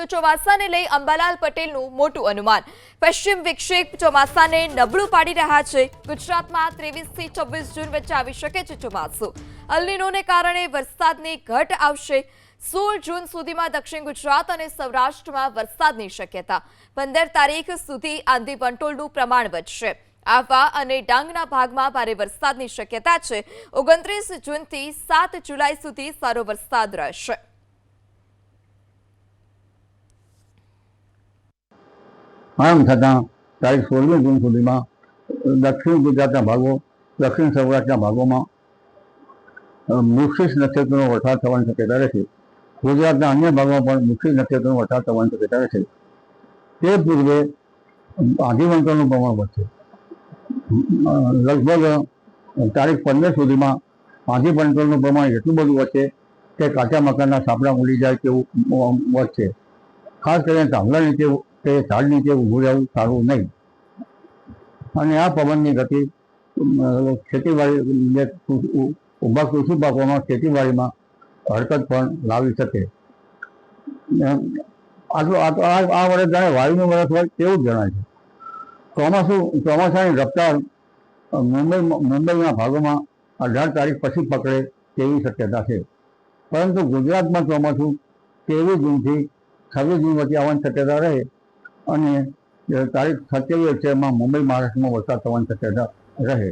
તો ચોમાસાને લઈ અંબાલાલ પટેલનું મોટું અનુમાન. પશ્ચિમ વિક્ષેપ ચોમાસાને નબળું પાડી રહ્યા છે. ગુજરાતમાં 23 થી 26 જૂન વચ્ચે આવી શકે છે ચોમાસું. અલ નીનોને કારણે વરસાદની ઘટ આવશે. 16 જૂન સુધીમાં દક્ષિણ ગુજરાત અને સૌરાષ્ટ્રમાં વરસાદની શક્યતા. 15 તારીખ સુધી આંધી વંટોળનું પ્રમાણ વધશે. આહવા અને ડાંગના ભાગમાં ભારે વરસાદની શક્યતા છે. 29 જૂનથી 7 જુલાઈ સુધી સારો વરસાદ રહેશે. આમ છતાં તારીખ 16 જૂન સુધીમાં દક્ષિણ ગુજરાતના ભાગો, દક્ષિણ સૌરાષ્ટ્રના ભાગોમાં મુશીસ નક્ષત્રનો વરસાદ થવાની શક્યતા રહેશે. ગુજરાતના અન્ય ભાગોમાં પણ મુશીસ નક્ષત્રનો વરસાદ થવાની શક્યતા રહેશે. તે પૂર્વે આંધી વંટોળનું પ્રમાણ વધશે. લગભગ તારીખ 15 સુધીમાં આંધી વંટોળનું પ્રમાણ એટલું બધું વધશે કે કાચા મકાનના સાપડા ઉડી જાય તેવું વધશે. ખાસ કરીને થાંભલા નીચે કે ઝાડ નીચે ઊભું રહેવું સારું નહીં. અને આ પવનની ગતિ ખેતીવાડી ઊભા કૃષિ પાકોમાં ખેતીવાડીમાં હરકત પણ લાવી શકે. આ વર્ષ જાણે વાયુનું વર્ષ હોય તેવું જ જણાય છે. ચોમાસાની રફતાર મુંબઈના ભાગોમાં 18 તારીખ પછી પકડે તેવી શક્યતા છે. પરંતુ ગુજરાતમાં ચોમાસું 23 જૂનથી 26 જૂન વચ્ચે આવવાની શક્યતા રહે અને તારીખ 27 માં મુંબઈ મહારાષ્ટ્રમાં વરસાદ થવાની શક્યતા રહે.